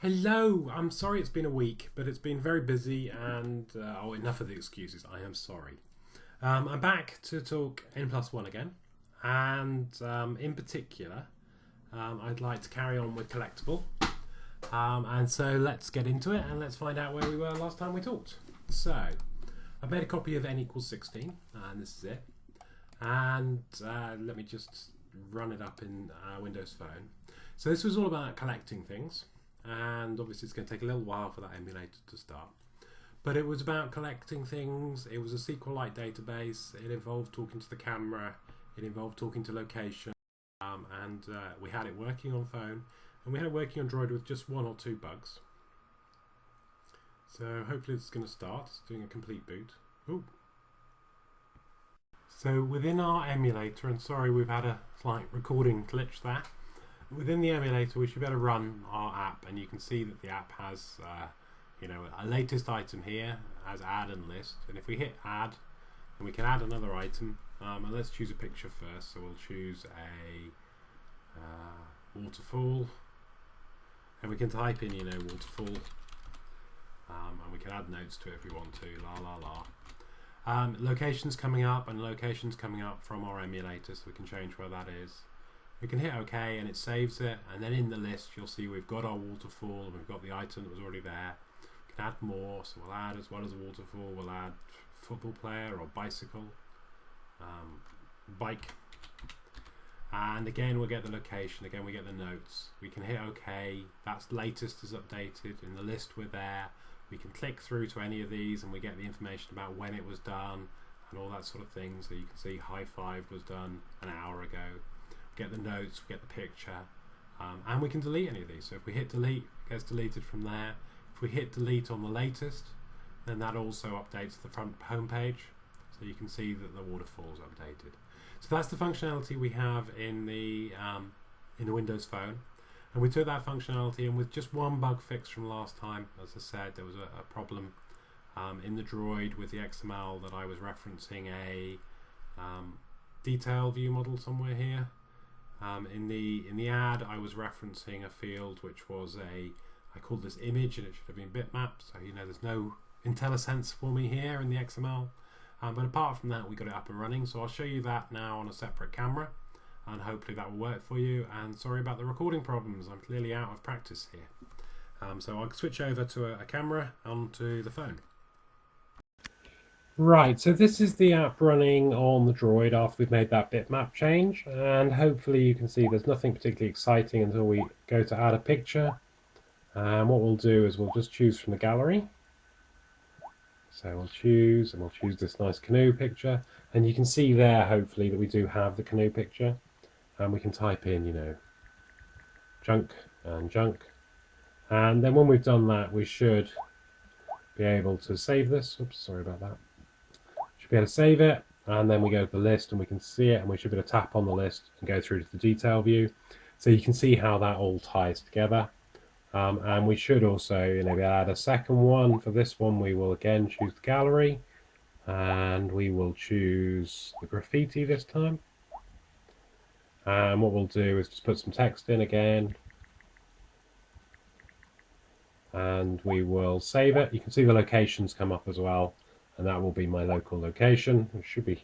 Hello, I'm sorry it's been a week, but it's been very busy and, enough of the excuses, I am sorry. I'm back to talk N+1 again, and in particular, I'd like to carry on with collectible. And so let's get into it and let's find out where we were last time we talked. So, I've made a copy of N=16, and this is it. And let me just run it up in Windows Phone. So this was all about collecting things. And obviously it's going to take a little while for that emulator to start, but it was about collecting things. It was a SQLite database. It involved talking to the camera, it involved talking to location, and we had it working on phone, and we had it working on Droid with just 1 or 2 bugs. So hopefully it's going to start. It's doing a complete boot. Ooh. So within our emulator, and sorry we've had a slight recording glitch there, within the emulator we should be able to run our app, and you can see that the app has a latest item here as add and list, and if we hit add, then we can add another item, and let's choose a picture first. So we'll choose a waterfall, and we can type in waterfall, and we can add notes to it if we want to, locations coming up, and locations coming up from our emulator, so we can change where that is. We can hit OK and it saves it, and then in the list you'll see we've got our waterfall and we've got the item that was already there. We can add more, so we'll add, as well as a waterfall, we'll add football player or bicycle, bike, and again we'll get the location, again we get the notes. We can hit OK, that's latest is updated, in the list we're there. We can click through to any of these and we get the information about when it was done and all that sort of thing. So you can see high five was done an hour ago. Get the notes, we get the picture, and we can delete any of these. So if we hit delete, it gets deleted from there. If we hit delete on the latest, then that also updates the front home page, so you can see that the waterfall's updated. So that's the functionality we have in the Windows Phone, and we took that functionality, and with just 1 bug fix from last time, as I said, there was a problem in the Droid with the XML that I was referencing a detail view model somewhere here. In the ad, I was referencing a field which was I called this image, and it should have been bitmapped, so there's no IntelliSense for me here in the XML. But apart from that, we got it up and running, so I'll show you that now on a separate camera, and hopefully that will work for you. And sorry about the recording problems, I'm clearly out of practice here. So I'll switch over to a camera onto the phone. Right, so this is the app running on the Droid after we've made that bitmap change, and hopefully you can see there's nothing particularly exciting until we go to add a picture. And what we'll do is we'll just choose from the gallery. So we'll choose, and we'll choose this nice canoe picture, and you can see there hopefully that we do have the canoe picture, and we can type in junk and junk, and then when we've done that we should be able to save this. Oops, sorry about that. Be able to save it, and then we go to the list and we can see it, and we should be able to tap on the list and go through to the detail view, so you can see how that all ties together. And we should also be add a second one. For this one we will again choose the gallery, and we will choose the graffiti this time, and what we'll do is just put some text in again, and we will save it. You can see the locations come up as well, and that will be my local location. It should be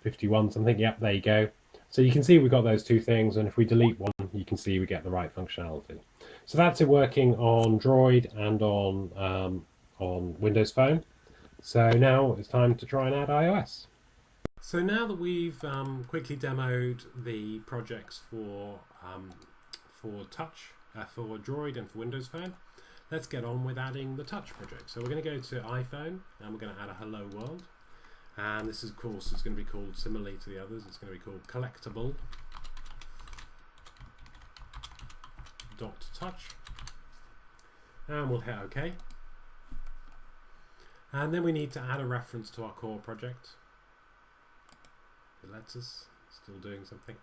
51 something. Yep, there you go. So you can see we've got those 2 things, and if we delete one, you can see we get the right functionality. So that's it working on Droid and on Windows Phone. So now it's time to try and add iOS. So now that we've quickly demoed the projects for Touch, for Droid and for Windows Phone, let's get on with adding the Touch project. So we're going to go to iPhone, and we're going to add a Hello World. And this, of course, is going to be called, similarly to the others, it's going to be called collectible.touch. And we'll hit OK. And then we need to add a reference to our core project. It lets us, still doing something.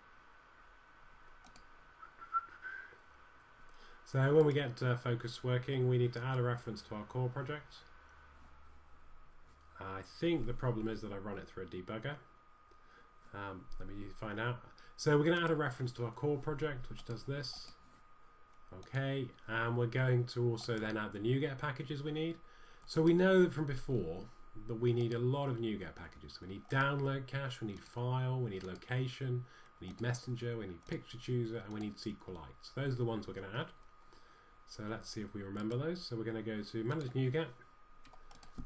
So when we get focus working, we need to add a reference to our core project. I think the problem is that I run it through a debugger. Let me find out. So we're going to add a reference to our core project, which does this. Okay, and we're going to also then add the NuGet packages we need. So we know from before that we need a lot of NuGet packages. We need download cache, we need file, we need location, we need messenger, we need picture chooser, and we need SQLite. So those are the ones we're going to add. So let's see if we remember those. So we're going to go to manage NuGet,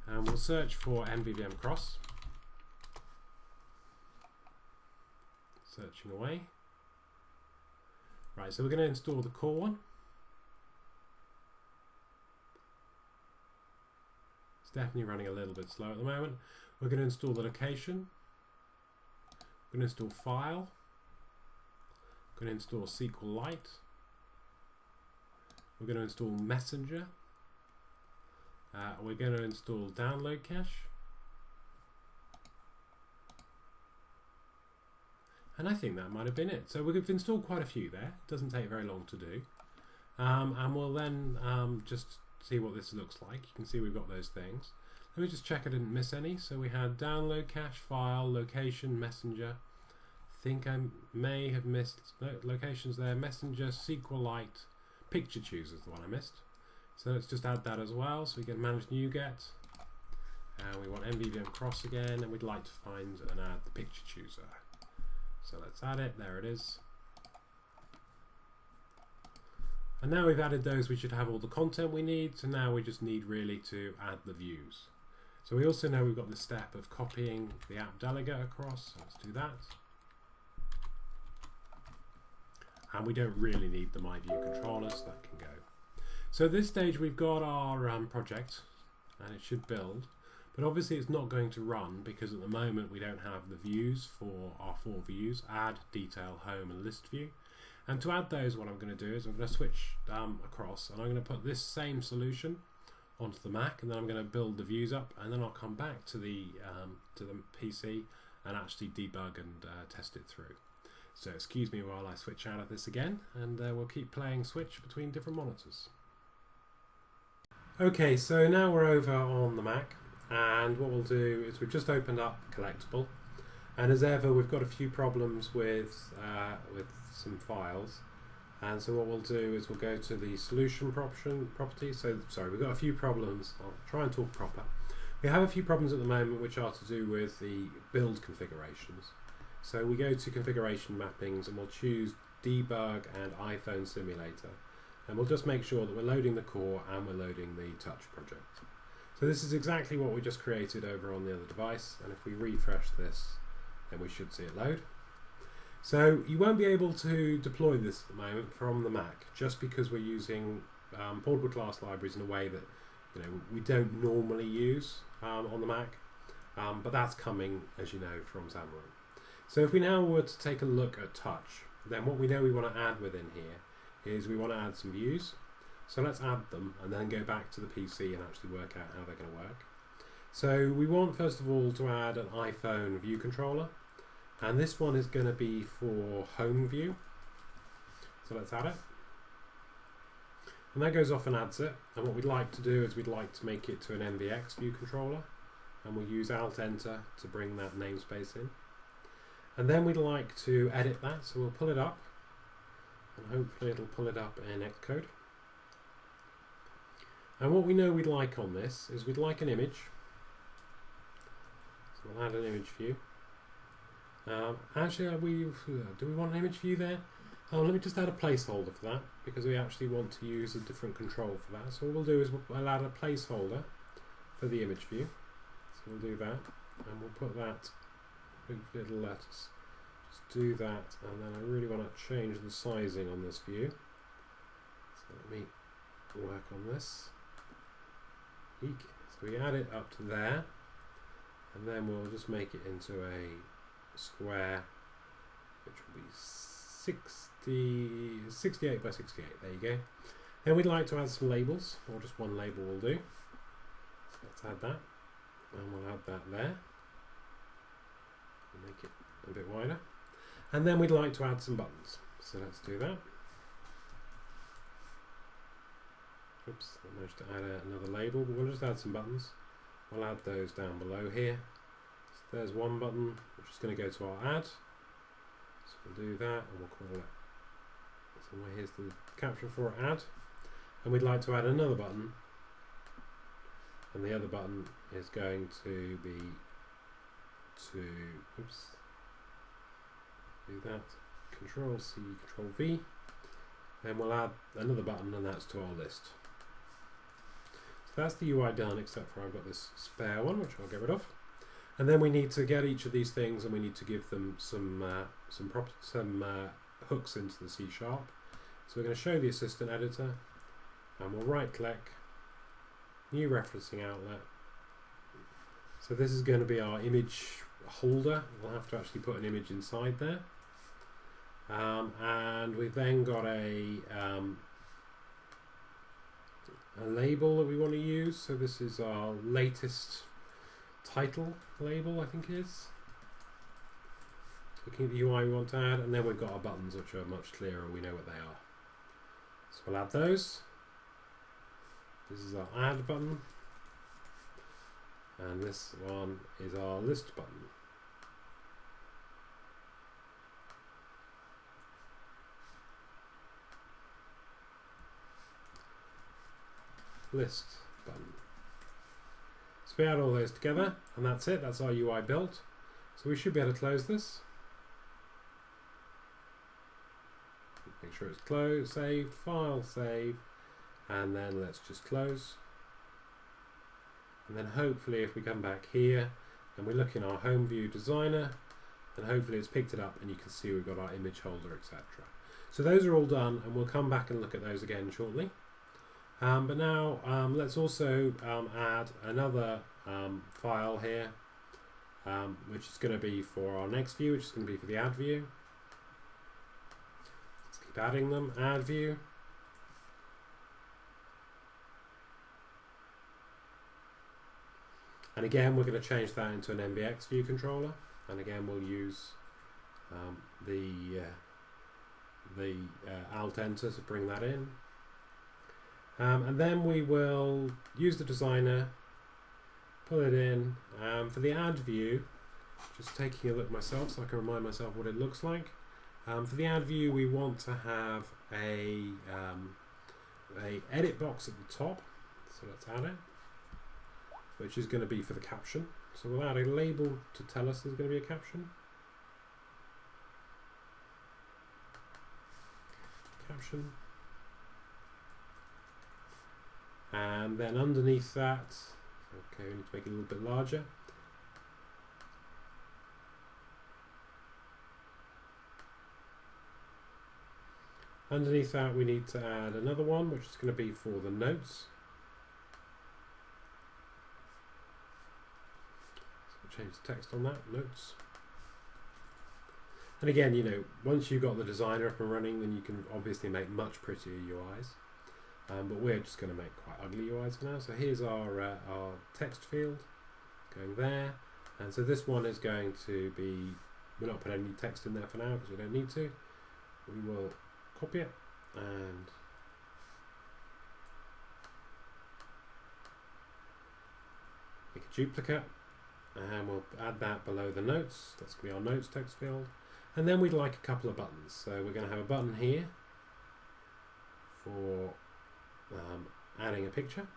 and we'll search for MvvmCross. Searching away. Right, so we're going to install the core one. It's definitely running a little bit slow at the moment. We're going to install the location. We're going to install file. We're going to install SQLite. We're going to install messenger. We're going to install download cache. And I think that might have been it. So we've installed quite a few there. It doesn't take very long to do. And we'll then just see what this looks like. You can see we've got those things. Let me just check I didn't miss any. So we had download cache, file, location, messenger. I think I may have missed locations there. Messenger, SQLite, picture chooser is the one I missed. So let's just add that as well. So we can manage NuGet. And we want MvvmCross again. And we'd like to find and add the picture chooser. So let's add it, there it is. And now we've added those, we should have all the content we need. So now we just need really to add the views. So we also know we've got the step of copying the app delegate across. So let's do that. And we don't really need the MyViewControllers, that can go. So at this stage we've got our project and it should build. But obviously it's not going to run because at the moment we don't have the views for our 4 views, add, detail, home and list view. And to add those, what I'm going to do is I'm going to switch across and I'm going to put this same solution onto the Mac, and then I'm going to build the views up, and then I'll come back to the PC and actually debug and test it through. So excuse me while I switch out of this again, and we'll keep playing switch between different monitors. Okay, so now we're over on the Mac. And what we'll do is we've just opened up Collectible, and as ever we've got a few problems with some files, and so what we'll do is we'll go to the solution property. So sorry, we've got a few problems. I'll try and talk proper. We have a few problems at the moment which are to do with the build configurations. So we go to configuration mappings and we'll choose debug and iPhone simulator, and we'll just make sure that we're loading the core and we're loading the touch project. So this is exactly what we just created over on the other device, and if we refresh this then we should see it load. So you won't be able to deploy this at the moment from the Mac just because we're using portable class libraries in a way that we don't normally use on the Mac, but that's coming, as you know, from Xamarin. So if we now were to take a look at touch, then what we know we want to add within here is we want to add some views. So let's add them and then go back to the PC and actually work out how they're going to work. So we want first of all to add an iPhone view controller, and this one is going to be for home view. So let's add it. And that goes off and adds it, and what we'd like to do is we'd like to make it to an NVX view controller, and we'll use Alt Enter to bring that namespace in. And then we'd like to edit that, so we'll pull it up, and hopefully it'll pull it up in Xcode. And what we know we'd like on this is we'd like an image. So we'll add an image view. Actually, do we want an image view there? Let me just add a placeholder for that, because we actually want to use a different control for that. So what we'll do is we'll add a placeholder for the image view. So we'll do that, and we'll put that, hopefully it'll let us just do that, and then I really want to change the sizing on this view. So let me work on this. So we add it up to there, and then we'll just make it into a square, which will be 68 by 68. There you go. Then we'd like to add some labels, or just one label will do. So let's add that, and we'll add that there. We'll make it a bit wider, and then we'd like to add some buttons. So let's do that. Oops, I managed to add another label, but we'll just add some buttons. We'll add those down below here. So there's one button, which is going to go to our ad. So we'll do that, and we'll call it, let's So here's the caption for add, and we'd like to add another button, and the other button is going to be to do that, Control C, Control V, and we'll add another button, and that's to our list. So that's the UI done, except for I've got this spare one, which I'll get rid of. And then we need to get each of these things, and we need to give them some hooks into the C#. So we're going to show the assistant editor, and we'll right click, new referencing outlet. So this is going to be our image holder. We'll have to actually put an image inside there. And we've then got a label that we want to use. So this is our latest title label, I think it is. Looking at the UI we want to add, and then we've got our buttons, which are much clearer, we know what they are. So we'll add those. This is our add button, and this one is our list button. List button. So we add all those together, and that's it. That's our UI built. So we should be able to close this. Make sure it's closed, saved, file, save, and then let's just close. And then hopefully if we come back here and we look in our home view designer, then hopefully it's picked it up and you can see we've got our image holder, etc. So those are all done, and we'll come back and look at those again shortly. But now let's also add another file here, which is going to be for our next view, which is going to be for the add view. Let's keep adding them. Add view. And again, we're going to change that into an MvvmCross view controller. And again, we'll use the Alt Enter to bring that in. And then we will use the designer, pull it in. For the add view, just taking a look myself so I can remind myself what it looks like. For the add view, we want to have a edit box at the top. So let's add it, which is going to be for the caption. So we'll add a label to tell us there's going to be a caption. Caption. And then underneath that, okay, we need to make it a little bit larger. Underneath that, we need to add another one, which is going to be for the notes. So we'll change the text on that, notes. And again, you know, once you've got the designer up and running, then you can obviously make much prettier UIs. But we're just going to make quite ugly UIs for now. So here's our text field going there. And so this one is going to be, we're not putting any text in there for now because we don't need to. We will copy it and make a duplicate. And we'll add that below the notes. That's going to be our notes text field. And then we'd like a couple of buttons. So we're going to have a button here for adding a picture.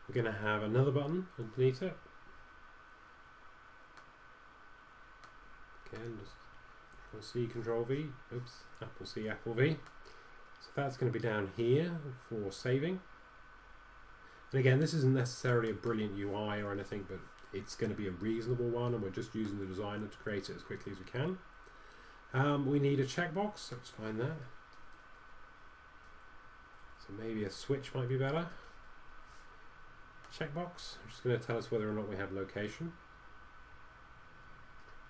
We're going to have another button underneath it. Again, just Control C, Control V. Oops, Apple C, Apple V. So that's going to be down here for saving. And again, this isn't necessarily a brilliant UI or anything, but it's going to be a reasonable one, and we're just using the designer to create it as quickly as we can. We need a checkbox. Let's find that. So maybe a switch might be better. Checkbox, which is going to tell us whether or not we have location.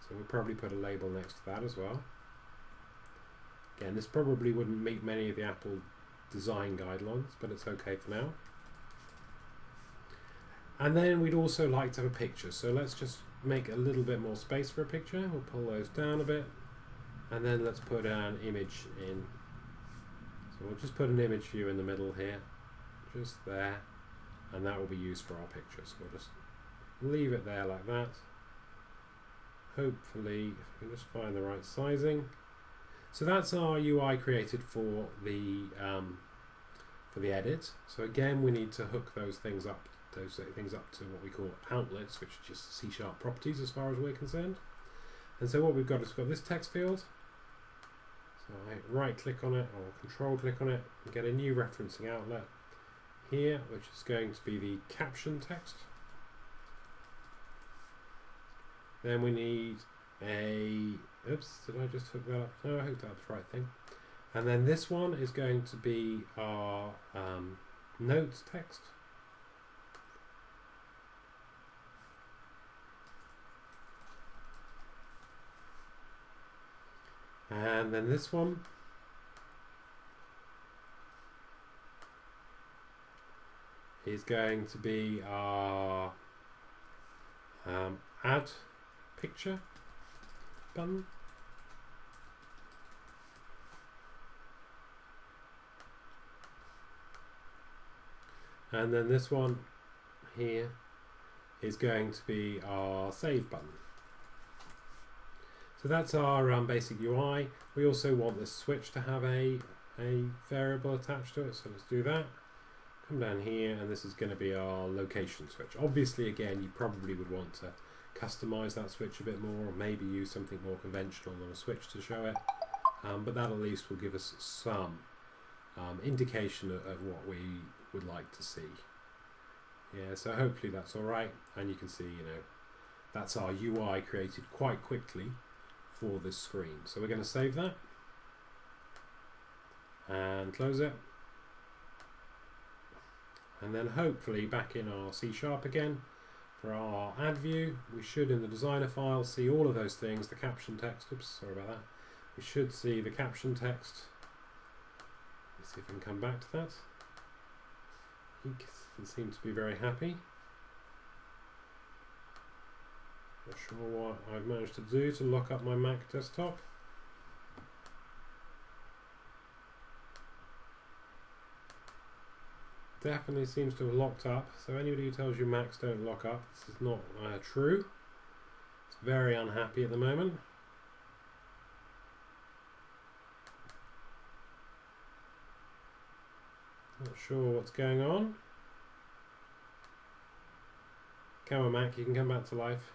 So we'll probably put a label next to that as well. Again, this probably wouldn't meet many of the Apple design guidelines, but it's okay for now. And then we'd also like to have a picture. So let's just make a little bit more space for a picture. We'll pull those down a bit. And then let's put an image in. So we'll just put an image view in the middle here. Just there. and that will be used for our pictures. We'll just leave it there like that. Hopefully, if we can just find the right sizing. So that's our UI created for the edit. So again, we need to hook those things up to what we call outlets, which are just C# properties as far as we're concerned. And so what we've got is we've got this text field. So I right click on it or control click on it and get a new referencing outlet here, which is going to be the caption text. Then we need a, oops, did I just hook that up? No, I hooked up the right thing. And then this one is going to be our notes text. And then this one is going to be our add picture button. And then this one here is going to be our save button. So that's our basic UI. We also want this switch to have a variable attached to it, so let's do that. Come down here, and this is going to be our location switch. Obviously, again, you probably would want to customize that switch a bit more, or maybe use something more conventional than a switch to show it, but that at least will give us some indication of what we would like to see. Yeah, so hopefully that's all right, and you can see, you know, that's our UI created quite quickly for this screen. So we're going to save that and close it, and then hopefully back in our C# again for our add view, we should in the designer file see all of those things, the caption text, oops, sorry about that, we should see the caption text. Let's see if we can come back to that. He doesn't seem to be very happy. Not sure what I've managed to do to lock up my Mac desktop. Definitely seems to have locked up, so anybody who tells you Macs don't lock up, this is not true. It's very unhappy at the moment. Not sure what's going on. Come on, Mac, you can come back to life.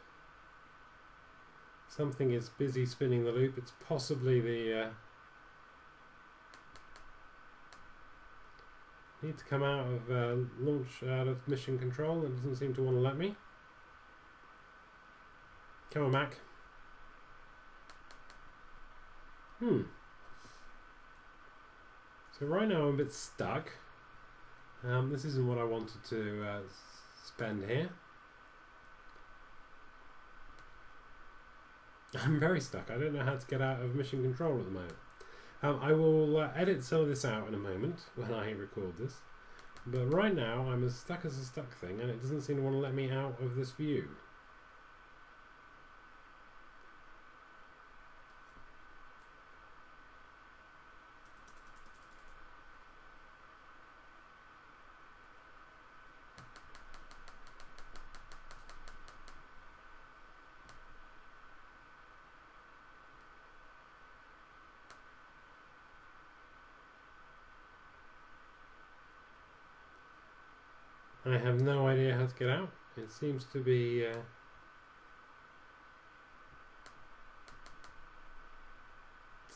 Something is busy spinning the loop. It's possibly the need to come out of launch out of mission control. It doesn't seem to want to let me. Come on, Mac. So right now I'm a bit stuck. This isn't what I wanted to spend here. I'm very stuck. I don't know how to get out of mission control at the moment. I will edit some of this out in a moment when I record this. But right now I'm as stuck as a stuck thing, and it doesn't seem to want to let me out of this view. I have no idea how to get out. It seems to be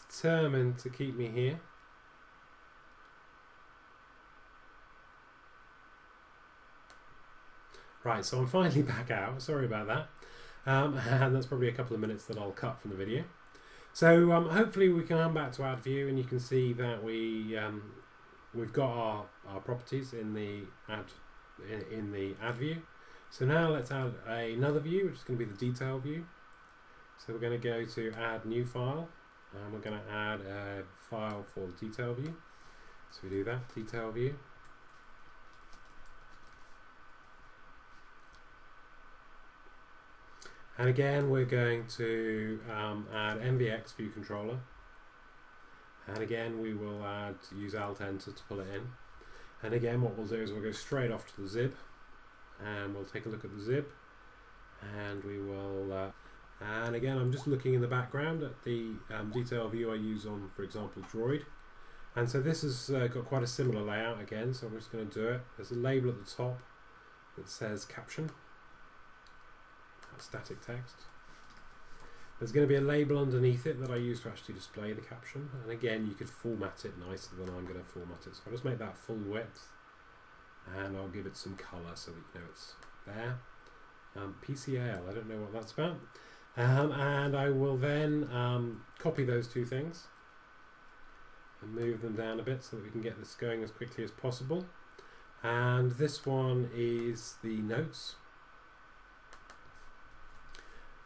determined to keep me here. Right, so I'm finally back out. Sorry about that. And that's probably a couple of minutes that I'll cut from the video. So hopefully we can come back to add view, and you can see that we've got our properties in the add view. So now let's add another view, which is going to be the detail view. So we're going to go to add new file, and we're going to add a file for the detail view. So we do that, detail view. And again, we're going to add MvvmCross view controller. And again, we will use Alt Enter to pull it in. And again, what we'll do is we'll go straight off to the zib, and we'll take a look at the zib, and we will and again, I'm just looking in the background at the detail view I use on, for example, Droid. And so this has got quite a similar layout again, so I'm just going to do it. There's a label at the top that says caption, that's static text. There's going to be a label underneath it that I use to actually display the caption, and again you could format it nicer than I'm going to format it. So I'll just make that full width, and I'll give it some colour so that you know it's there. PCAL, I don't know what that's about. And I will then copy those two things and move them down a bit so that we can get this going as quickly as possible. And this one is the notes.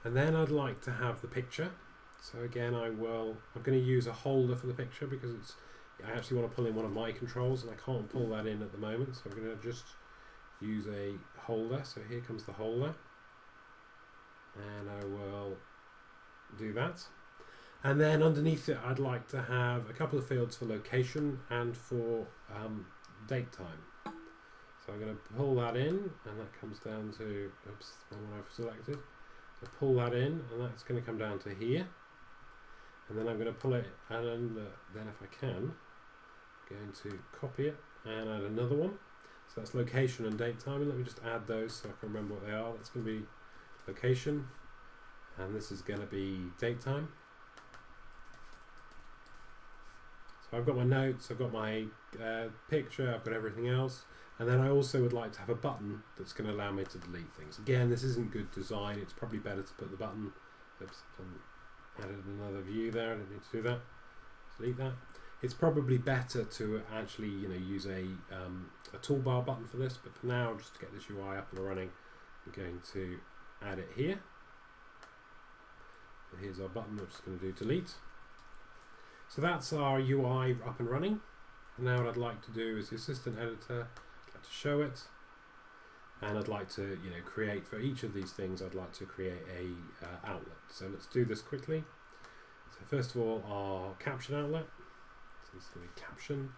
And then I'd like to have the picture. So again, I'm going to use a holder for the picture because I actually want to pull in one of my controls and I can't pull that in at the moment. So I'm going to just use a holder. So here comes the holder. And I will do that. And then underneath it, I'd like to have a couple of fields for location and for date time. So I'm going to pull that in, and that comes down to, oops, the one I've selected. So pull that in, and that's going to come down to here. And then I'm going to pull it, and then if I can, I'm going to copy it and add another one. So that's location and date time, and let me just add those so I can remember what they are. That's going to be location, and this is going to be date time. So I've got my notes, I've got my picture, I've got everything else, and then I also would like to have a button that's going to allow me to delete things. Again, this isn't good design, it's probably better to put the button, oops, I've added another view there, I don't need to do that, delete that. It's probably better to actually use a toolbar button for this, but for now, just to get this UI up and running, I'm going to add it here. So here's our button, we're just going to do delete. So that's our UI up and running. And now what I'd like to do is the assistant editor, I'd like to show it, and I'd like to create for each of these things. I'd like to create a outlet. So let's do this quickly. So first of all, our caption outlet. So this is going to be caption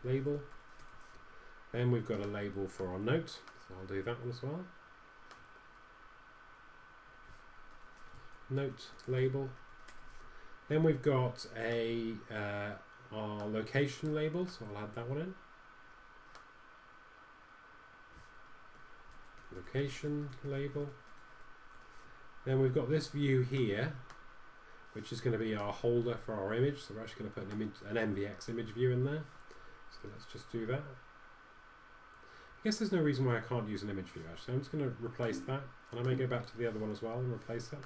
label. Then we've got a label for our note. So I'll do that one as well. Note label. Then we've got our location label, so I'll add that one in. Location label. Then we've got this view here, which is going to be our holder for our image. So we're actually going to put an MVX image view in there. So let's just do that. I guess there's no reason why I can't use an image view actually. I'm just going to replace that, and I may go back to the other one as well and replace that.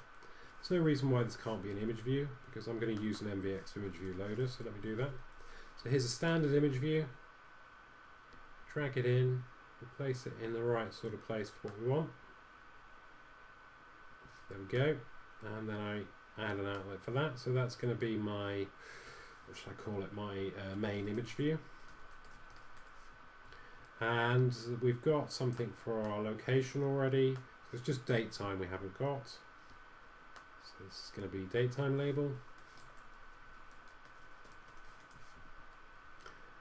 There's no reason why this can't be an image view because I'm going to use an MVX image view loader, so let me do that. So here's a standard image view. Drag it in, place it in the right sort of place for what we want. There we go. And then I add an outlet for that. So that's going to be my, what should I call it, my main image view. And we've got something for our location already. So it's just date time we haven't got. So this is going to be datetime label.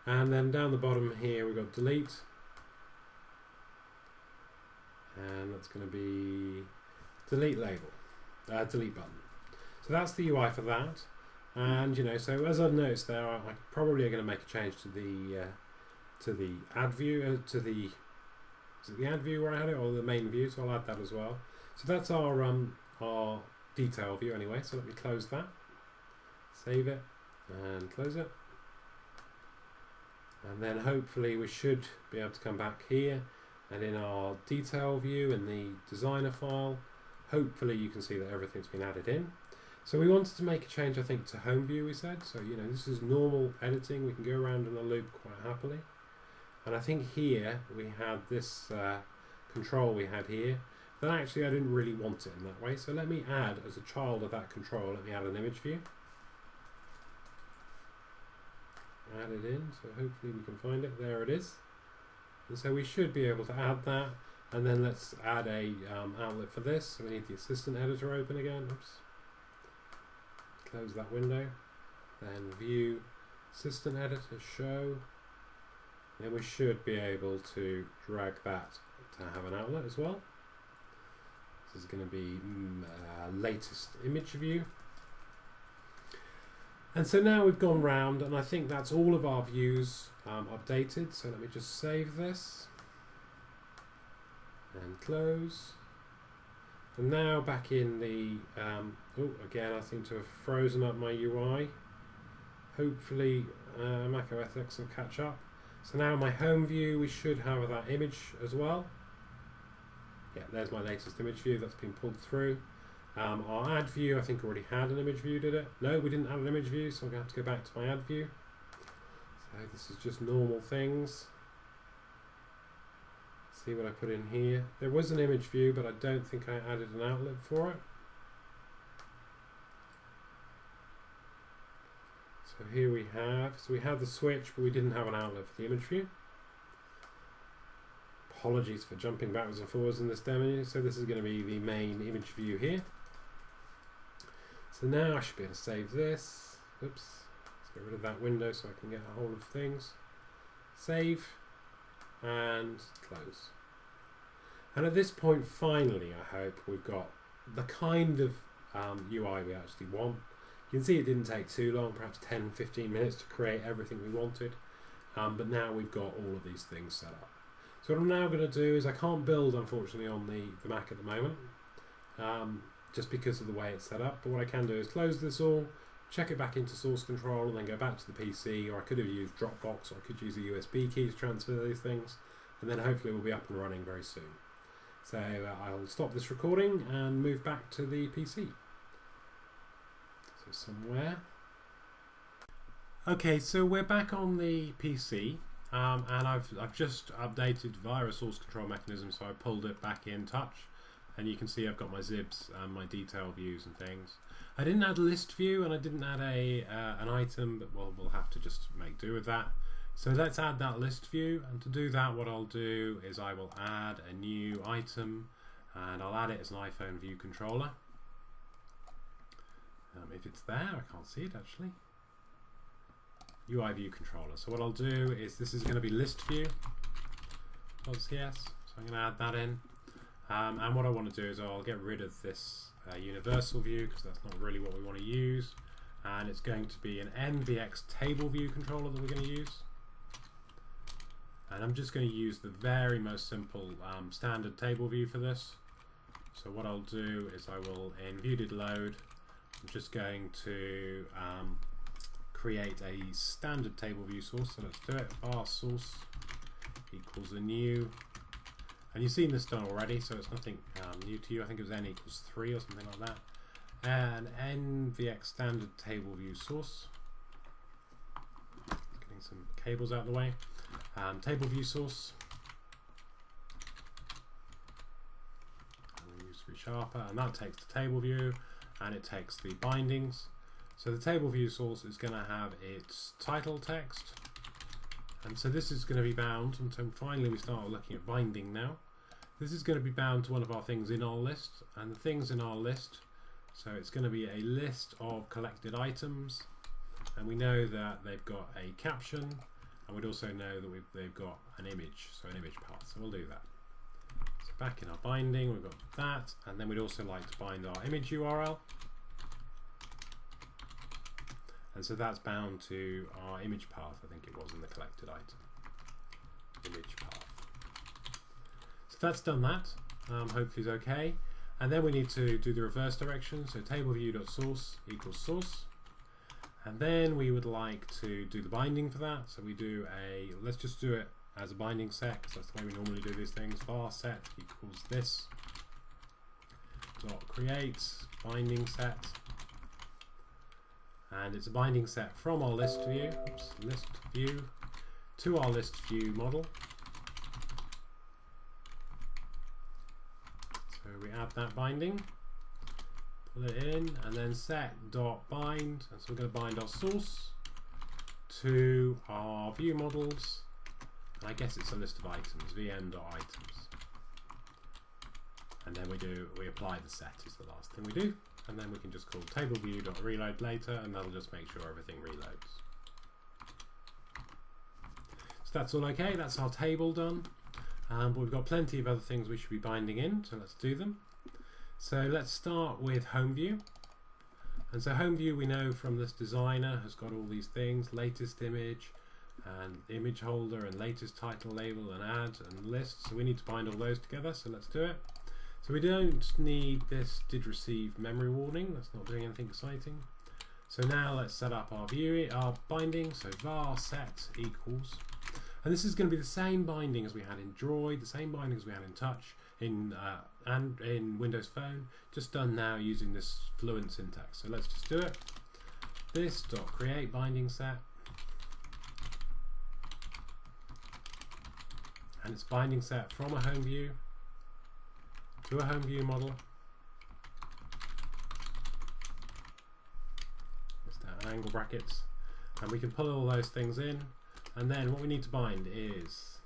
And then down the bottom here we've got delete. And that's going to be delete label, delete button. So that's the UI for that. And so as I've noticed there, I probably are going to make a change to the add view, is it the add view where I had it, or the main view? So I'll add that as well. So that's our detail view anyway. So let me close that, save it, and close it. And then hopefully we should be able to come back here, and in our detail view in the designer file, hopefully you can see that everything's been added in. So we wanted to make a change, I think, to home view, we said. So this is normal editing, we can go around in a loop quite happily. And I think here we had this control we had here, but actually I didn't really want it in that way. So let me add, as a child of that control, let me add an image view. Add it in, so hopefully we can find it. There it is. And so we should be able to add that. And then let's add a outlet for this. So we need the assistant editor open again. Oops. Close that window. Then view, assistant editor, show. Then we should be able to drag that to have an outlet as well. This is going to be latest image view. And so now we've gone round, and I think that's all of our views updated. So let me just save this and close. And now back in the, oh, again I seem to have frozen up my UI. Hopefully macOS X will catch up. So now my home view, we should have that image as well. Yeah, there's my latest image view that's been pulled through. Our add view, I think already had an image view, did it? No, we didn't have an image view, so I'm going to have to go back to my add view. So this is just normal things. See what I put in here. There was an image view, but I don't think I added an outlet for it. So here we have, so we had the switch, but we didn't have an outlet for the image view. Apologies for jumping backwards and forwards in this demo. So this is going to be the main image view here. So now I should be able to save this. Oops, let's get rid of that window so I can get a hold of things. Save and close. And at this point, finally, I hope we've got the kind of UI we actually want. You can see it didn't take too long, perhaps 10-15 minutes to create everything we wanted, but now we've got all of these things set up. So what I'm now going to do is, I can't build unfortunately on the Mac at the moment, just because of the way it's set up, but what I can do is close this all, check it back into source control, and then go back to the PC, or I could have used Dropbox, or I could use a USB key to transfer these things, and then hopefully we'll be up and running very soon. So I'll stop this recording and move back to the PC. So somewhere. Okay, so we're back on the PC, and I've just updated via a source control mechanism, so I pulled it back in touch, and you can see I've got my zibs and my detail views and things. I didn't add a list view, and I didn't add an item, but we'll have to just make do with that. So let's add that list view, and to do that what I'll do is I will add a new item, and I'll add it as an iPhone view controller. If it's there, I can't see it actually. UI view controller. So what I'll do is, this is going to be list view. .cs. So I'm going to add that in. And what I want to do is I'll get rid of this universal view, because that's not really what we want to use. And it's going to be an NVX table view controller that we're going to use. And I'm just going to use the very most simple standard table view for this. So what I'll do is I will, in view.did_load, I'm just going to create a standard table view source. So let's do it. Var source equals a new, and you've seen this done already, so it's nothing new to you. I think it was n equals 3 or something like that. And NVX standard table view source. Getting some cables out of the way. Table view source. And we use ReSharper, and that takes the table view, and it takes the bindings. So the table view source is going to have its title text, and so this is going to be bound, and so finally we start looking at binding now. This is going to be bound to one of our things in our list, and the things in our list, so it's going to be a list of collected items, and we know that they've got a caption, and we'd also know that they've got an image, so an image path, so we'll do that. So back in our binding we've got that, and then we'd also like to bind our image URL. And so that's bound to our image path, I think it was in the collected item. Image path. So that's done that, hopefully it's okay. And then we need to do the reverse direction, so tableview.source equals source. And then we would like to do the binding for that, so we do let's just do it as a binding set, because that's the way we normally do these things. Var set equals this, dot create binding set. And it's a binding set from our list view, list view, to our list view model. So we add that binding, pull it in, and then set dot bind. And so we're going to bind our source to our view models. And I guess it's a list of items, vm.items. And then we apply the set is the last thing we do. And then we can just call tableview.reload later, and that'll just make sure everything reloads. So that's all okay, that's our table done. But we've got plenty of other things we should be binding in, so let's do them. So let's start with home view. And so home view, we know from this designer, has got all these things: latest image and image holder and latest title label and add and list. So we need to bind all those together, so let's do it. So we don't need this did receive memory warning, that's not doing anything exciting. So now let's set up our view, our binding. So var set equals, and this is going to be the same binding as we had in Droid, the same binding as we had in Touch, and in Windows Phone, just done now using this fluent syntax. So let's just do it. This dot create binding set, and it's binding set from a home view to a home view model. Just down angle brackets, and we can pull all those things in. And then what we need to bind is,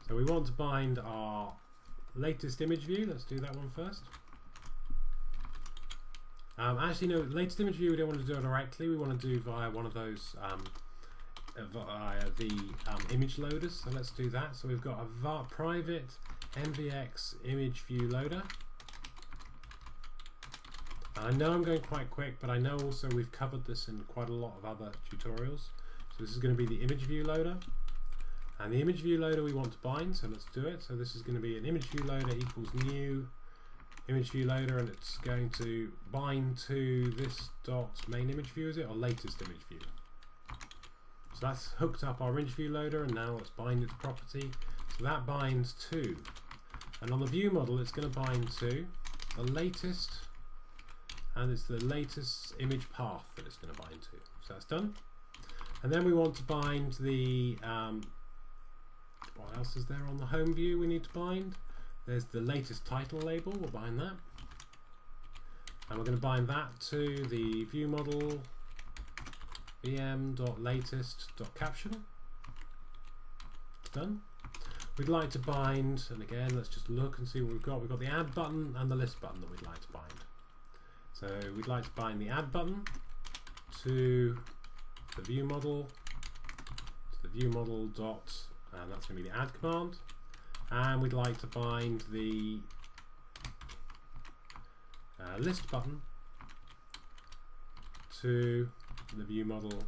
so we want to bind our latest image view. Let's do that one first. Actually, no, latest image view we don't want to do it directly. We want to do via one of those via the image loaders. So let's do that. So we've got a private MvvmCross image view loader. I know I'm going quite quick, but I know also we've covered this in quite a lot of other tutorials. So this is going to be the image view loader, and the image view loader we want to bind, so let's do it. So this is going to be an image view loader equals new image view loader, and it's going to bind to this dot main image view, is it, or latest image view. So that's hooked up our image view loader, and now let's bind its property. So that binds to, and on the view model it's going to bind to the latest, and it's the latest image path that it's going to bind to. So that's done. And then we want to bind the, what else is there on the home view we need to bind? There's the latest title label, we'll bind that. And we're going to bind that to the view model vm.latest.caption. Done. We'd like to bind, and again, let's just look and see what we've got. We've got the add button and the list button that we'd like to bind. So we'd like to bind the add button to the view model, dot, and that's going to be the add command, and we'd like to bind the list button to the view model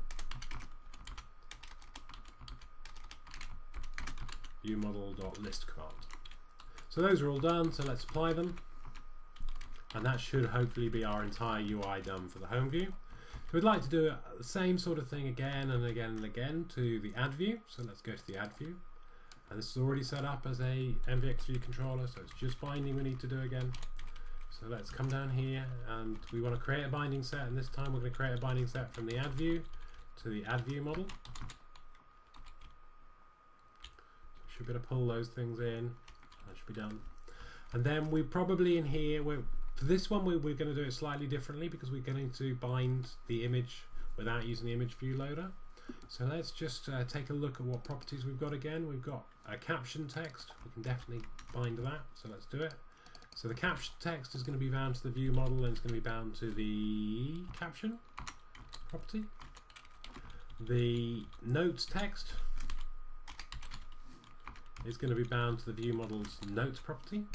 dot list command. So those are all done, so let's apply them, and that should hopefully be our entire UI done for the home view. So we'd like to do the same sort of thing again and again and again to the add view. So let's go to the add view, and this is already set up as a MvvmCross view controller, so it's just binding we need to do again. So let's come down here, and we want to create a binding set, and this time we're going to create a binding set from the add view to the add view model. Should be able to pull those things in. That should be done. And then we probably in here, for this one we're going to do it slightly differently, because we're going to bind the image without using the image view loader. So let's just take a look at what properties we've got again. We've got a caption text. We can definitely bind that, so let's do it. So the caption text is going to be bound to the view model, and it's going to be bound to the caption property. The notes text is going to be bound to the view model's notes property.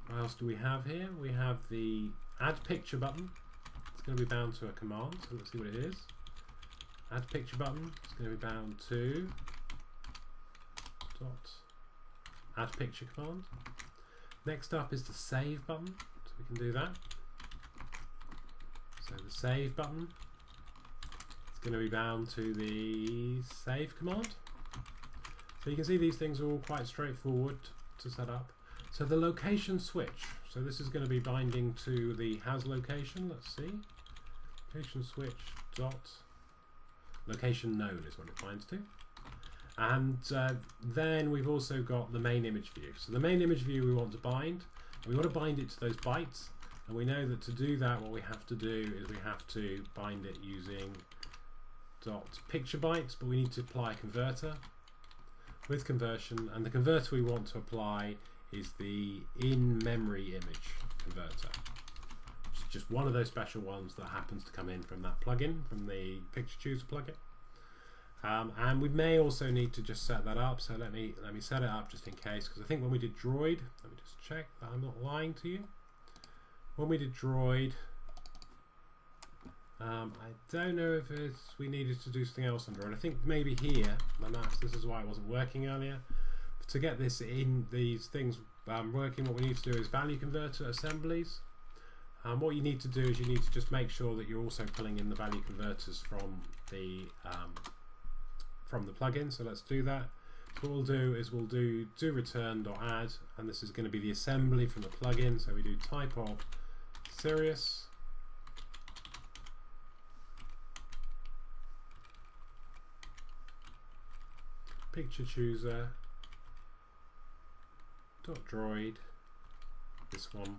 What else do we have here? We have the add picture button. It's going to be bound to a command, so let's see what it is. Add picture button. It's going to be bound to dot add picture command. Next up is the save button, so we can do that. So the save button, it's going to be bound to the save command. So you can see these things are all quite straightforward to set up. So the location switch, so this is going to be binding to the has location. Let's see, location switch dot location known is what it binds to. And then we've also got the main image view. So the main image view we want to bind, and we want to bind it to those bytes, and we know that to do that what we have to do is we have to bind it using dot picture bytes, but we need to apply a converter with conversion, and the converter we want to apply is the in-memory image converter, which is just one of those special ones that happens to come in from that plugin, from the Picture Chooser plugin. And we may also need to just set that up. So let me set it up just in case, because I think when we did Droid, let me just check that I'm not lying to you. When we did Droid, I don't know if we needed to do something else on Droid. I think maybe here, my maps, this is why it wasn't working earlier. To get this in these things working, what we need to do is value converter assemblies. What you need to do is you need to just make sure that you're also pulling in the value converters from the plugin. So let's do that. So what we'll do is we'll do return.add, and this is going to be the assembly from the plugin. So we do type of Sirius. Picture chooser. .droid. This one.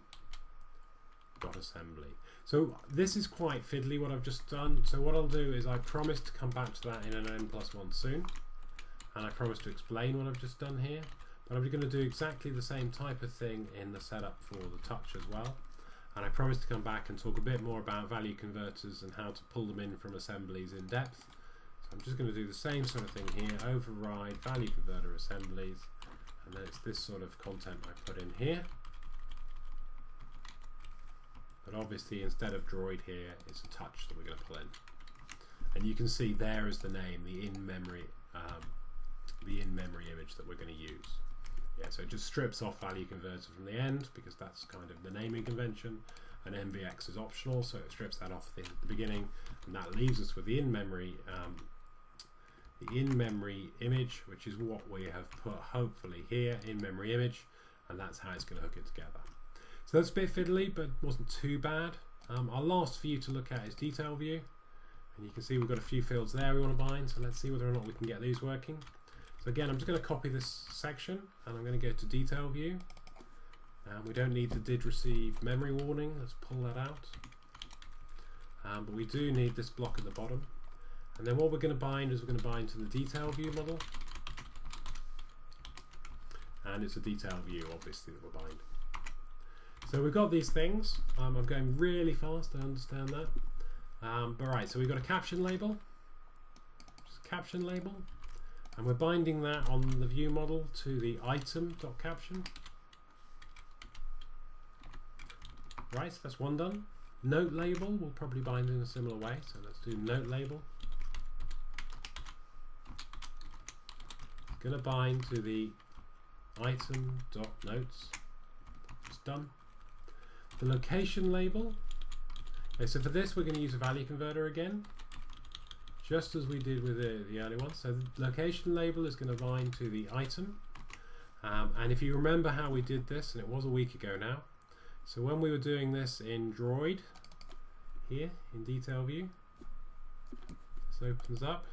.assembly. So this is quite fiddly what I've just done. So what I'll do is I promise to come back to that in an N+1 soon, and I promise to explain what I've just done here, but I'm going to do exactly the same type of thing in the setup for the touch as well, and I promise to come back and talk a bit more about value converters and how to pull them in from assemblies in depth. So I'm just going to do the same sort of thing here, override value converter assemblies, and then it's this sort of content I put in here. But obviously instead of droid here, it's a touch that we're going to pull in. And you can see there is the name, the in-memory image that we're going to use. Yeah, so it just strips off value converter from the end, because that's kind of the naming convention, and MVX is optional, so it strips that off at the beginning, and that leaves us with the in-memory image, which is what we have put hopefully here, in-memory image, and that's how it's going to hook it together. So that's a bit fiddly, but wasn't too bad. Our last for you to look at is detail view, and you can see we've got a few fields there we want to bind, so let's see whether or not we can get these working. So again, I'm just going to copy this section, and I'm going to go to detail view. We don't need the did receive memory warning, let's pull that out. But we do need this block at the bottom. And then what we're going to bind is we're going to bind to the detail view model. And it's a detail view, obviously, that we're binding. So we've got these things. I'm going really fast, I understand that. But right, so we've got a caption label. Just a caption label. And we're binding that on the view model to the item.caption. Right, so that's one done. Note label we'll probably bind in a similar way. So let's do note label. It's going to bind to the item.notes. It's done. The location label. Okay, so for this we're going to use a value converter again, just as we did with the early one. So the location label is going to bind to the item, and if you remember how we did this, and it was a week ago now, so when we were doing this in Droid, here in detail view, this opens up,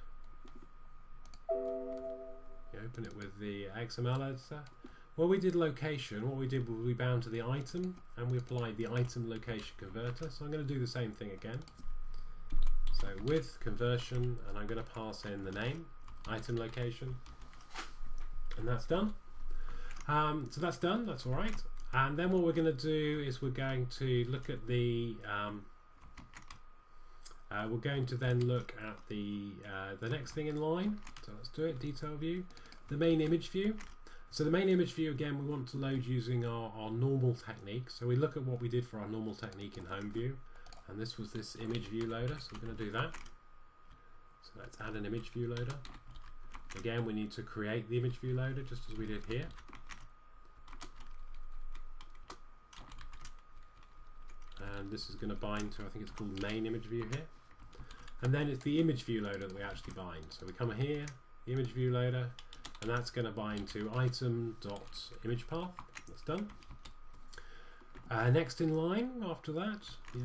you open it with the XML editor. When we did location, what we did was we bound to the item and we applied the item location converter. So I'm going to do the same thing again. So with conversion, and I'm going to pass in the name, item location, and that's done. So that's done, that's all right. And then what we're going to do is we're going to look at the, we're going to then look at the next thing in line. So let's do it, detail view, the main image view. So the main image view, again, we want to load using our normal technique. So we look at what we did for our normal technique in home view, and this was this image view loader, so we're going to do that. So let's add an image view loader. Again, we need to create the image view loader just as we did here. And this is going to bind to, I think it's called main image view here. And then it's the image view loader that we actually bind. So we come here, the image view loader, and that's going to bind to item.imagePath. That's done. Next in line after that,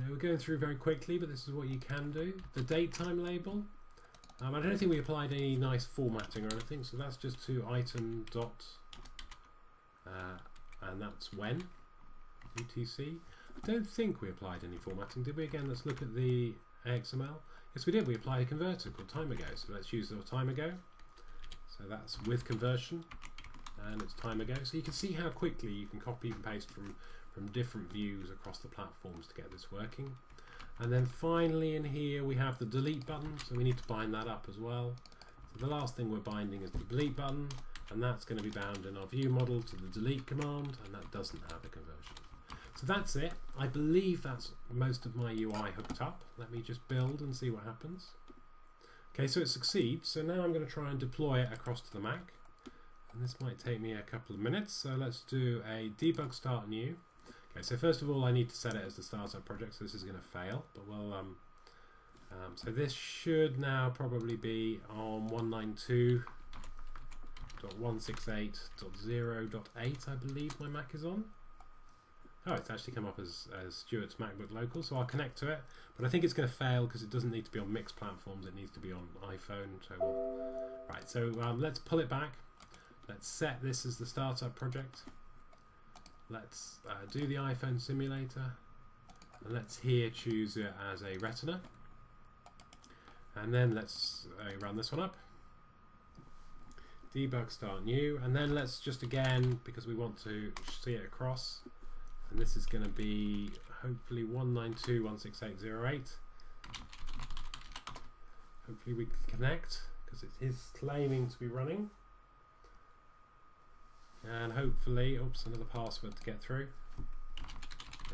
we're going through very quickly, but this is what you can do. The date time label. I don't think we applied any nice formatting or anything, so that's just to item dot, and that's when, UTC. I don't think we applied any formatting, did we? Again, let's look at the XML. Yes, we did. We applied a converter called time ago, so let's use the time ago. So that's with conversion, and it's time ago. So you can see how quickly you can copy and paste from different views across the platforms to get this working. And then finally in here we have the delete button, so we need to bind that up as well. So the last thing we're binding is the delete button, and that's going to be bound in our view model to the delete command, and that doesn't have a conversion. So that's it. I believe that's most of my UI hooked up. Let me just build and see what happens. Okay, so it succeeds. So now I'm going to try and deploy it across to the Mac. And this might take me a couple of minutes. So let's do a debug start new. Okay, so first of all, I need to set it as the startup project. So this is going to fail, but we'll so this should now probably be on 192.168.0.8, I believe my Mac is on. Oh, it's actually come up as Stuart's MacBook Local, so I'll connect to it. But I think it's going to fail because it doesn't need to be on mixed platforms, it needs to be on iPhone. Right, so let's pull it back. Let's set this as the startup project. Let's do the iPhone simulator. And let's here choose it as a Retina. And then let's run this one up. Debug start new. And then let's just again, because we want to see it across, and this is going to be hopefully 192.168.0.8. Hopefully we can connect because it is claiming to be running. And hopefully, oops, another password to get through.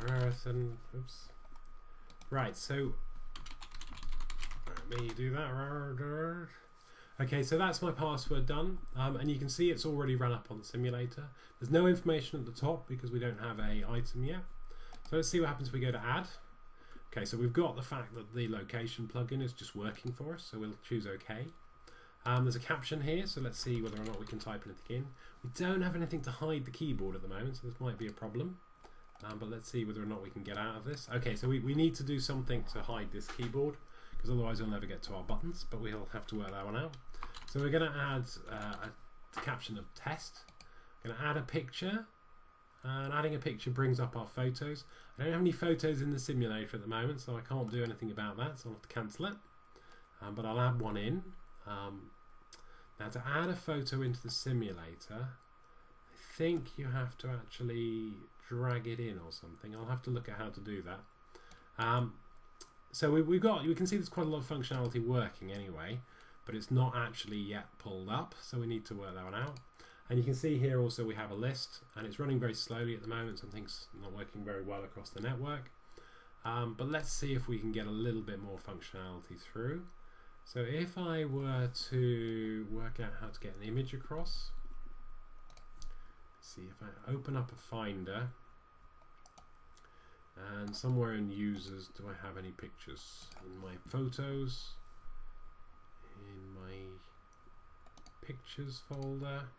Oops. Right, so let me do that. Okay, so that's my password done, and you can see it's already run up on the simulator. There's no information at the top because we don't have a item yet. So let's see what happens if we go to add. Okay, so we've got the fact that the location plugin is just working for us, so we'll choose OK. There's a caption here, so let's see whether or not we can type anything in. We don't have anything to hide the keyboard at the moment, so this might be a problem. But let's see whether or not we can get out of this. Okay, so we need to do something to hide this keyboard, because otherwise we'll never get to our buttons, but we'll have to work that one out. So we're going to add a caption of test. We're going to add a picture, and adding a picture brings up our photos. I don't have any photos in the simulator at the moment, so I can't do anything about that, so I'll have to cancel it. But I'll add one in. Now to add a photo into the simulator, I think you have to actually drag it in or something. I'll have to look at how to do that. So we can see there's quite a lot of functionality working anyway, but it's not actually yet pulled up, so we need to work that one out. And you can see here also we have a list, and it's running very slowly at the moment. Something's not working very well across the network. But let's see if we can get a little bit more functionality through. So if I were to work out how to get an image across, see if I open up a Finder, and somewhere in users, do I have any pictures? In my photos, in my pictures folder,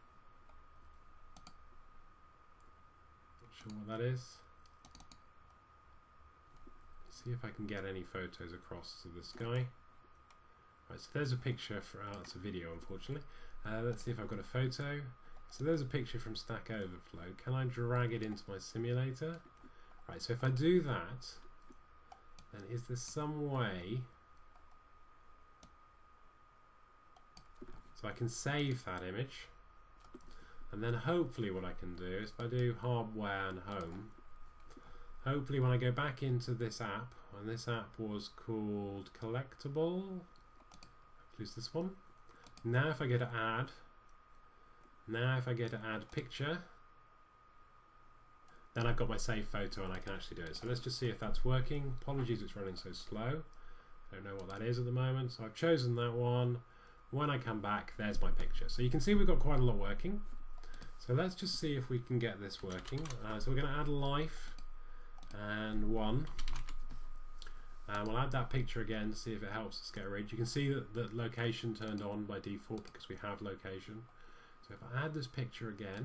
not sure what that is. See if I can get any photos across to this guy. Right, so there's a picture for, it's a video unfortunately. Let's see if I've got a photo. So there's a picture from Stack Overflow. Can I drag it into my simulator? Right, so if I do that, then is there some way so I can save that image, and then hopefully what I can do is if I do hardware and home, hopefully when I go back into this app, and this app was called Collectible, is this one. Now if I go to add, picture, then I've got my saved photo and I can actually do it. So let's just see if that's working. Apologies, it's running so slow. I don't know what that is at the moment. So I've chosen that one. When I come back, there's my picture. So you can see we've got quite a lot working. So let's just see if we can get this working. So we're going to add life and one. We'll add that picture again to see if it helps us get a read. You can see that the location turned on by default because we have location. So if I add this picture again,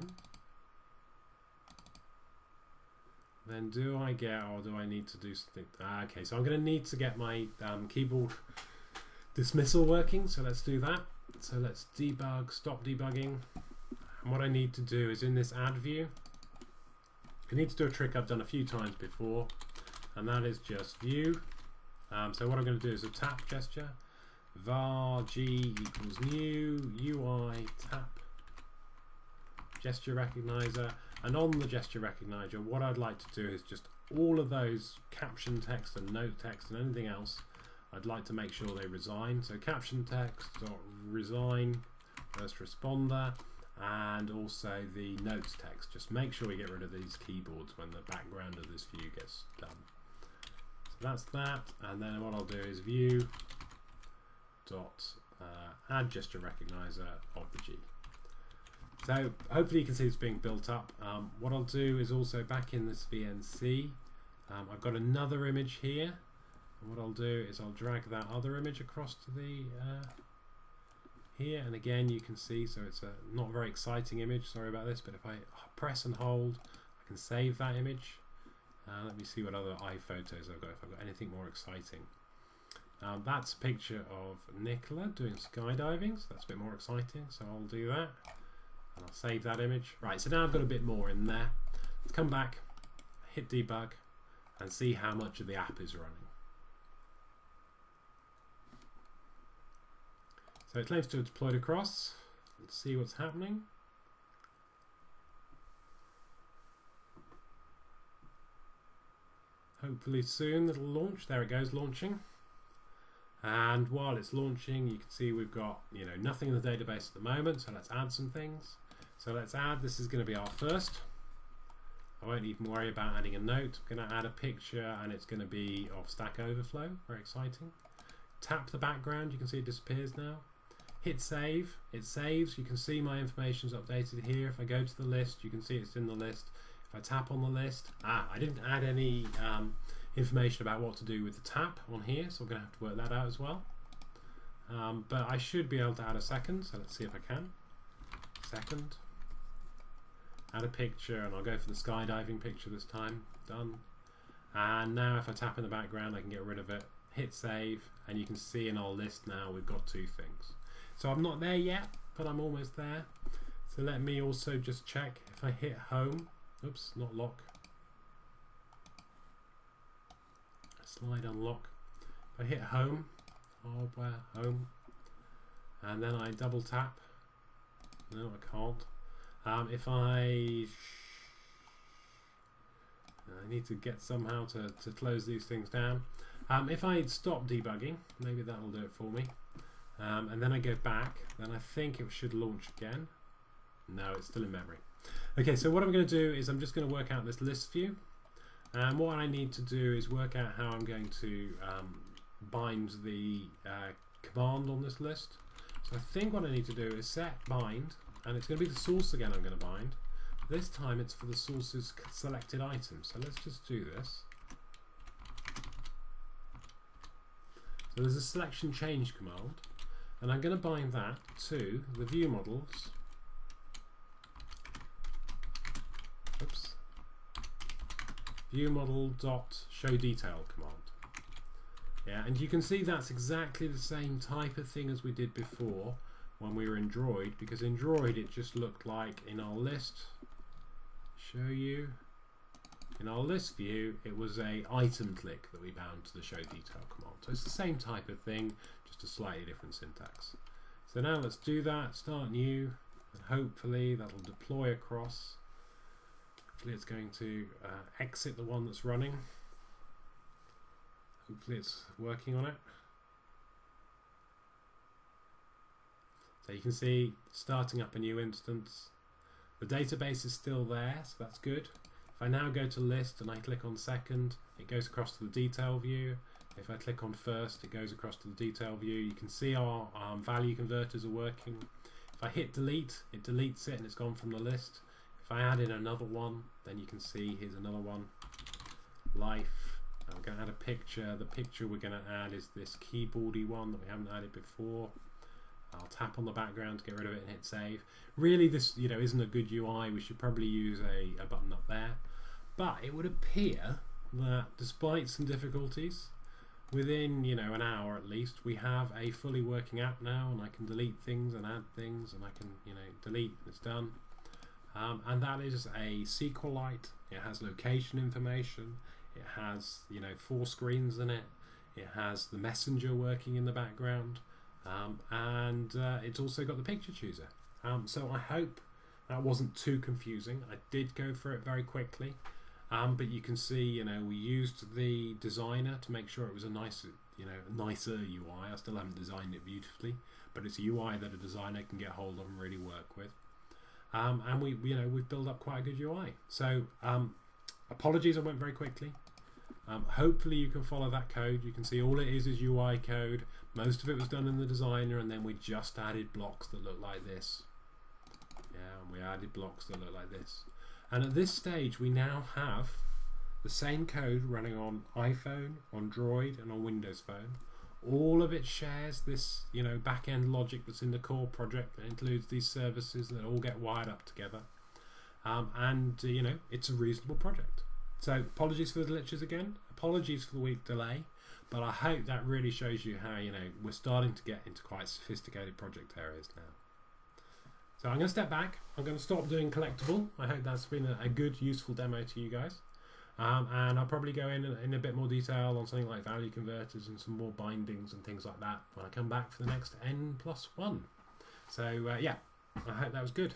then do I get, or do I need to do something? Okay, so I'm going to need to get my keyboard dismissal working, so let's do that. So let's debug, stop debugging. And what I need to do is in this add view, I need to do a trick I've done a few times before, and that is just view. So what I'm going to do is a tap gesture, var g equals new UI tap gesture recognizer, and on the gesture recognizer what I'd like to do is just all of those caption text and note text and anything else I'd like to make sure they resign. So caption text dot resign first responder, and also the notes text. Just make sure we get rid of these keyboards when the background of this view gets done. So that's that, and then what I'll do is view dot add gesture recognizer of the G. So hopefully you can see it's being built up. What I'll do is also back in this VNC, I've got another image here, and what I'll do is I'll drag that other image across to the here, and again you can see, so it's a not very exciting image, sorry about this, but if I press and hold I can save that image. Let me see what other iPhotos I've got, if I've got anything more exciting. That's a picture of Nicola doing skydiving, so that's a bit more exciting, so I'll do that and I'll save that image. Right, so now I've got a bit more in there. Let's come back, hit debug and see how much of the app is running. So it claims to have deployed across. Let's see what's happening. Hopefully soon it'll launch. There it goes, launching. And while it's launching, you can see we've got, you know, nothing in the database at the moment. So let's add some things. So let's add. This is going to be our first. I won't even worry about adding a note. I'm going to add a picture, and it's going to be of Stack Overflow. Very exciting. Tap the background. You can see it disappears now. Hit save. It saves. You can see my information is updated here. If I go to the list, you can see it's in the list. If I tap on the list, I didn't add any information about what to do with the tap on here, so I'm going to have to work that out as well. But I should be able to add a second, so let's see if I can. Second. Add a picture, and I'll go for the skydiving picture this time. Done. And now if I tap in the background, I can get rid of it. Hit save, and you can see in our list now we've got two things. So I'm not there yet, but I'm almost there. So let me also just check if I hit home. Oops, not lock. Slide unlock. If I hit home, hardware, home, and then I double tap. No, I can't. If I need to get somehow to close these things down. If I stop debugging, maybe that'll do it for me. And then I go back, then I think it should launch again. No, it's still in memory. Okay, so what I'm going to do is I'm just going to work out this list view. And what I need to do is work out how I'm going to bind the command on this list. So I think what I need to do is set bind, and it's going to be the source again I'm going to bind. This time it's for the source's selected items. So let's just do this. So there's a selection change command, and I'm going to bind that to the view models. Oops. View model dot show detail command. Yeah, and you can see that's exactly the same type of thing as we did before when we were in Droid, because in Droid it just looked like in our list, show you, in our list view it was a item click that we bound to the show detail command. So it's the same type of thing, just a slightly different syntax. So now let's do that, start new, and hopefully that'll deploy across. Hopefully it's going to exit the one that's running. Hopefully it's working on it. So you can see starting up a new instance. The database is still there, so that's good. If I now go to list and I click on second, it goes across to the detail view. If I click on first, it goes across to the detail view. You can see our value converters are working. If I hit delete, it deletes it and it's gone from the list. If I add in another one, then you can see here's another one. Life. I'm going to add a picture. The picture we're going to add is this keyboardy one that we haven't added before. I'll tap on the background to get rid of it and hit save. Really, this isn't a good UI. We should probably use a button up there. But it would appear that despite some difficulties, within an hour at least, we have a fully working app now, and I can delete things and add things, and I can delete and it's done. And that is a SQLite. It has location information. It has 4 screens in it. It has the messenger working in the background, and it's also got the picture chooser. So I hope that wasn't too confusing. I did go through it very quickly, but you can see we used the designer to make sure it was a nice nicer UI. I still haven't designed it beautifully, but it's a UI that a designer can get hold of and really work with. And we've built up quite a good UI. So apologies, I went very quickly. Hopefully you can follow that code. You can see all it is UI code. Most of it was done in the designer, and then we just added blocks that look like this. Yeah, and we added blocks that look like this. And at this stage, we now have the same code running on iPhone, on Droid, and on Windows Phone. All of it shares this, back-end logic that's in the core project that includes these services that all get wired up together. It's a reasonable project. So apologies for the glitches again. Apologies for the week delay. But I hope that really shows you how, we're starting to get into quite sophisticated project areas now. So I'm going to step back. I'm going to stop doing collectible. I hope that's been a good, useful demo to you guys. And I'll probably go in a bit more detail on something like value converters and some more bindings and things like that when I come back for the next N+1. So yeah, I hope that was good.